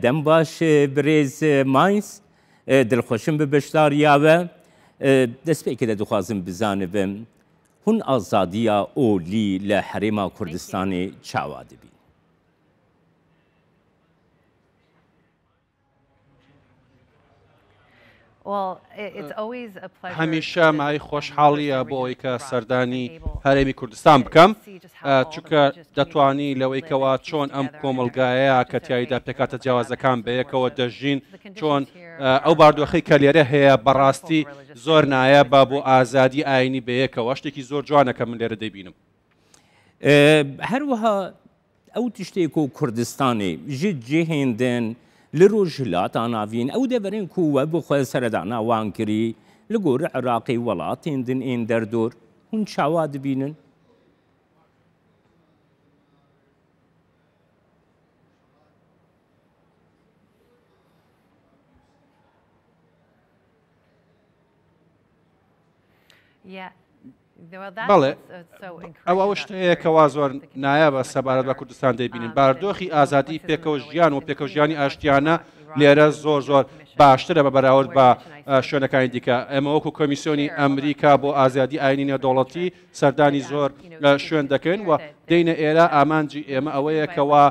دەم باش برێز ماینس دڵخۆشم بە بەشداریاوە دەستپێکە دەدخوازم بزانبم هون ئازادیە ئۆلی لە حرێما کوردستانی چاوا دەبین. هەمیشە مای خۆشحاڵیە بۆ ئەوەی کە سەردانی هەرێمی کوردستان بکەم چونکە دەتوانی لەوەیکەوە چۆن ئەم کۆمەلگایە کە تیایدا پێکاتە جیاوازەکان بەیەکەوە دەژین چۆن ئەو باردۆخەی کە لێرە هەیە بەڕاستی زۆر نایە بە بۆ ئازادی ئاینی بەیەکەوە شتێکی زۆر جوانەکە من لێرە دەبینم. هەروەها ئەو تشتێک و کوردستانی ژ جێهێندن لە ڕۆژهلاتە ناوین ئەو دەبەرین کووە بخۆی سەردانا وان کردی لە گۆرە عێراقی وڵاتێندن ئێن دەردۆر هون چاوا دەبینن. بەڵێ ئەوە شتەیەکەوا زۆر نایە بە سەبارەت بە کوردستان دەبینین باردۆخی ئازادی پێکەوە ژیان و پێکەوە ژیانی ئاشتیانە لێرە زۆر زۆر باشترە بە بەراورد بە شوێنەکانی دیکە ئێمە وەکو کۆمیسیۆنی ئەمریکا بۆ ئازادی ئاینی نێودەوڵەتی سەردانی زۆر شوێن دەکەین و دەینە ئێرە ئامانجی ئێمە ئەوەیەکەوە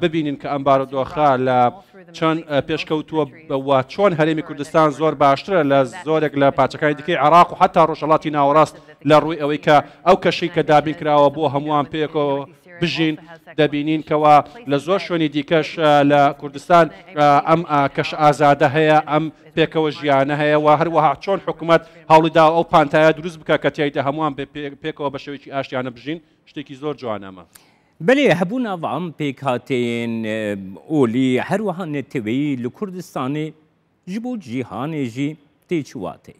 ببینین کە ئەم بارودۆخە لە چۆن پێشکەوتووە و چۆن هەرێمی کوردستان زۆر باشترە لە زۆرێک لە پاچەکانی دیکەی عێراق و حتا ڕۆژهەڵاتی ناوەڕاست لە ڕووی ئەوەی کە ئەو کەشەی کە دابین کراوە بۆ هەمووان پێکەوە بژین دەبینین کەوا لە زۆر شوێنی دیکەش لە کوردستان ئەم کەش ئازادە هەیە ئەم پێکەوە ژیانە هەیە و هەروەها چۆن حکوومەت هەوڵیدا ئەو پانتایە دروست بکە کە تیایدا هەمووان پێکەوە بە شێوەیەکی ئاشتیانە بژین شتێکی زۆر جوانەمە. بەێ هەبوو ناوام پێکهاتێن ئۆلی هەروەها نێتەوەی لە کوردستانی ji بۆ جیهانێژی تێچواتێ.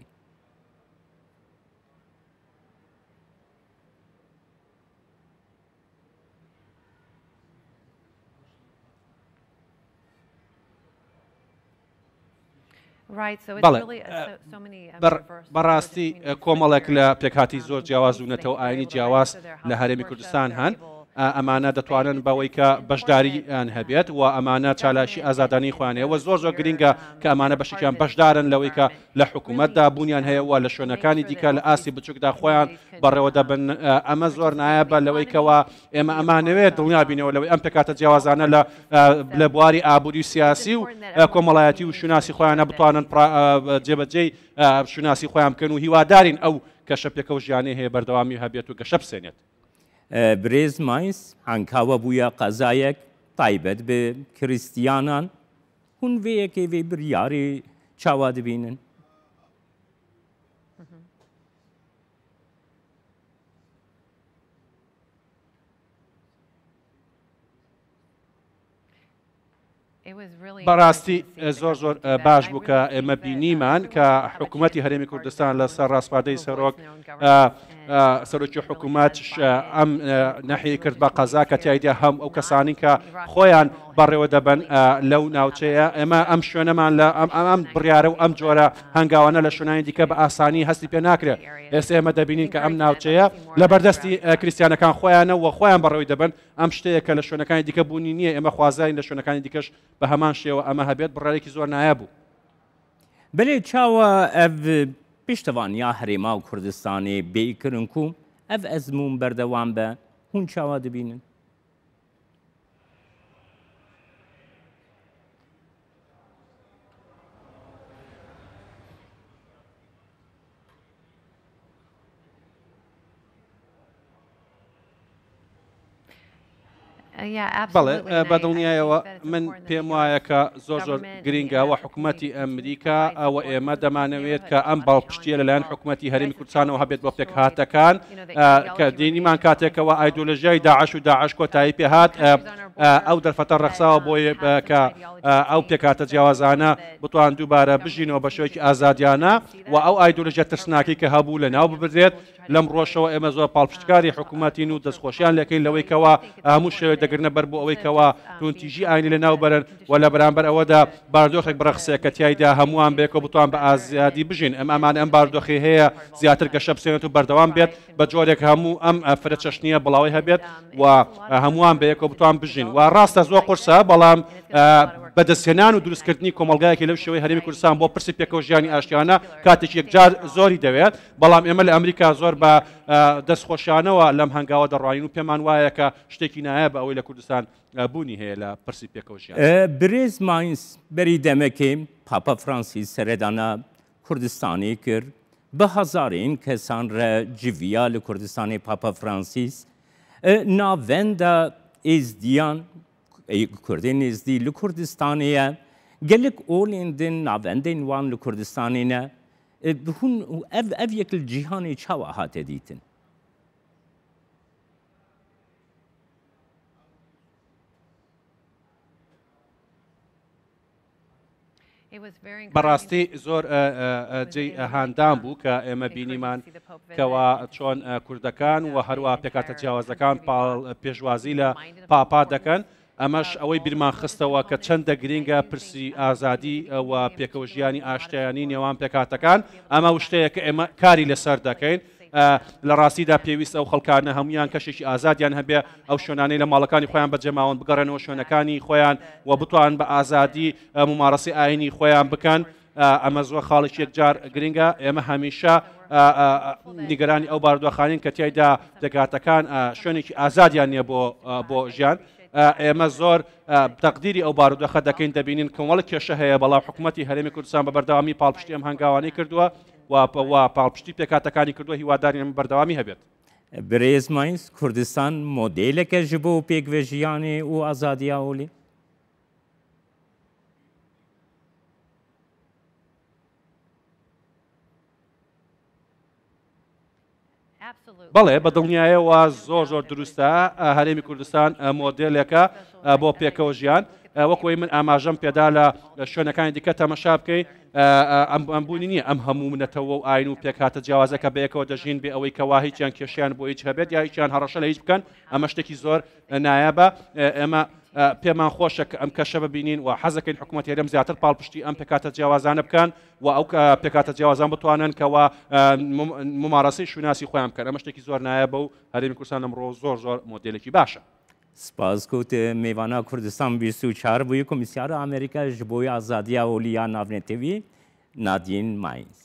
بەڕاستی کۆمەڵێک لە پێکهاتی زۆر جیاواز و نەتەوە ئاینی جیاواز لە هەرێمی کوردستان هەن ئەمانە دەتوانن بەوەی کە بەشداریان هەبێت و ئەمانە چالاشی ئازادانی خوانەوە زۆر زۆر گرینگە کە ئەمانە بەشێکیان بەشدارن لەوەی کە لە حکوومەتدا بوونیان هەیە و لە شوێنەکانی دیکە لە ئاسی بچووکدا خۆیان بەڕێوە دەبن ئەمە زۆر نایە بە لەوەیکەوە ئێمە ئەمانەوێت دڵنیابینەوە لەوەی ئەم پێکاتە جیاوازانە لە بواری ئابووری و سیاسی و کۆمەڵایەتی و شوناسی خۆیانە بتوانن جێبەجێی شوناسی خۆیان بکەن و هیوادارین ئەو کەشە پێکەوە ژیانەی هەیە بەردەوامی هەبێت و گەشە بسێنێت. برێز ماینس هەنگاوە بووە قەزایەک تایبەت بە کریستیانان هون vêyekê vê biryarê çawa dibînin. بەڕاستی زۆر زۆر باش بوو کە ئێمە بینیمان کە حکوومەتی هەرێمی کوردستان لەسەر ڕاستپاردەی سەرۆک سەرۆکی حکوومەت ئەم نەحی کرد بە قەزا کە تایدا هەم ئەو کەسانی کە خۆیان بەڕێوە دەبن لەو ناوچەیە ئێمە ئەم شوێنەمان لە ئەم بڕیارە و ئەم جۆرە هەنگاوانە لە شوێنانی دیکە بە ئاسانی هەستی پێ ناکرێت. ئێستا ئێمە دەبینین کە ئەم ناوچەیە لە بەردەستی کریستیانەکان خۆیانە و خۆیان بەڕێوەی دەبن ئەم شتەیە کە لە شوێنەکانی دیکە بوونی نییە ئێمە خوازاین لە شوێنەکانی دیکەش بە هەمان شێوە ئەمە هەبێت بڕارێکی زۆر نایە بوو. بەێ چاوە ئەv پشتەوانیا هەرێما و کوردستانی بێکردن و ئەv ئەزمون بەردەوام بە هون چاوا دەبینن. بەڵێ بەدڵنیایەوە من پێم وایە کە زۆر زۆر گرینگەوە حکوومەتی ئەمریکا ئەوە ئێمە دەمانەوێت کە ئەم باڵپشتیە لەلایەن حکوومەتی هەرێمی کوردستانەوە هەبێت بۆ پێکهاتەکان کە دینیمان کاتێکەوە ئایدۆلۆژیای داعش و داعش کۆتایی پێهات ئەو دەرفەتە ڕەخساوە بۆیە کە ئەو پێکاتە جیاوازانە بتوان دووبارە بژینەوە بە شێوەیەکی ئازادیانە و ئەو ئایدۆلۆژیە ترسناکی کە هەبوو لە ناو ببرێت لەم ڕۆژەوە ئێمە زۆر پاڵپشتکاری حکوومەتین و دەستخۆشیان لەکەین لەوەیکەوە هەموو شێوێک دەگرنە بەر بۆ ئەوەیکەوە تونتیژی ئاینی لە ناو بەرن و لە بەرامبەر ئەوەدا باردۆخێک بڕەخسەیە کە تیایدا هەمووان بێکەوە بتوان بە ئازادی بژین ئەمان ئەم باردۆخی هەیە زیاتر گەشە بسێنێت و بەردەوام بێت بە جۆرێک هەموو ئەم فرە چەشنیە بڵاوی هەبێت و هەمووان بەیەکەوە بتوان بژین و ڕاستە زۆر قورسە بەڵام بەدەستهێنان و دروستکردنی کۆمەلگایەکی لەو شێوەی هەرێمی کوردستان بۆ پرسی پێکەوە ژیانی ئاشتیانە کاتێک یەکجار زۆری دەوێت بەڵام ئێمە لە ئەمریکا زۆر بە دەستخۆشانەوە لەم هەنگاوە دەڕۆین و پێمان وایە کە شتێکی نایە بە ئەوەی لە کوردستان بوونی هەیە لە پرسی پێکەوە ژیان. برێز ماینس بەری دەمەکەی پاپا فرانسیس سەردانە کوردستانی کرد بە هەزارین کەسان رە جڤیا لە کوردستانی پاپا فرانسیس ناوەندە ئێزدیان کوردین ئێزدی لە کوردستانیە gelek olendin navendên wan li Kurdistanê ne hûn ev yekil cîhanê çawa hate dîtin? بەڕاستی زۆر جێی هاندان بوو کە ئێمە بینیمان کەوا چۆن کوردەکان و هەروە پێکاتە جیاوازەکان پێشوازی لە پاپا دەکەن. ئەمەش ئەوەی بیرمان خستەوە کە چەندە گرینگە پرسی ئازادی و پێکەوە ژیانی ئاشتیانی نێوان پێکاتەکان ئەمە شتەیە کە ئێمە کاری لەسەر دەکەین. لە ڕاستیدا پێویست ئەو خەڵکانە هەمویان کەشێکی ئازادیان هەبێ ئەو شوێنانەی لە ماڵەکانی خۆیان بەجێماوەن بگەڕێنەوە شوێنەکانی خۆیان و بتوان بە ئازادی ممارەسی ئاینی خۆیان بکەن. ئەمە زۆر خاڵێکی یەکجار گرنگە. ئێمە هەمیشە نیگەرانی ئەو بارودۆخانین کە تیایدا دەگاتەکان شوێنێکی ئازادیان نییە بۆ ژیان. ئێمە زۆر تەقدیری ئەو بارودۆخە دەکەین دەبینین کەمەڵ کێشە هەیە بەڵام حکوومەتی هەرێمی کوردستان بە بەردەوامی پاڵپشتی ئەم هەنگاوانەی کردووە و پاڵپشتی پێکاتەکانی کردووە هیواداری ئەمە بەردەوامی هەبێت. برێز ماینس کوردستان مۆدێلێکە ji بۆ پێکوێژیانێ و ئازادیا ئۆلی؟ بەڵێ بە دڵنیایەوە زۆر زۆر دروستە هەرێمی کوردستان مۆدێلێکە بۆ پێکەوە ژیان. وەکوی من ئاماژەم پێدا لە شوێنەکانی دیکە تەمەشا بکەین ئەمبوونی نییە ئەم هەموو منەتەوە و ئاین و پێکاتە جیاوازەکە بەیەکەوە دەژین بێ ئەوەی کەوا هیچیان کێشیان بۆ هیچ هەبێت یا هیچیان هەڕەشە لە هیچ بکەن. ئەمە شتێکی زۆر نایابە. ئێمە پێمان خۆشە کە ئەم کەشە ببینین و حەزەکەین حکوومەت هێرەم زیاتر پاڵپشتی ئەم پێکاتە جیاوازانە بکەن و ئەو پێکاتە جیاوازان بتوانن کەوا ممارەسەی شوناسی خۆیان بکەن. ئەمە شتێکی زۆر نایابە و هەرێمی کوردستان ئەمڕۆ زۆر زۆر مۆدێلێکی باشە. سپاس کەوت میوانە کوردستان 24 بووی کۆمیسیارە ئەمریکا ji بۆی ئازادیا ئۆلییا ناونێتەوی نادین ماینس.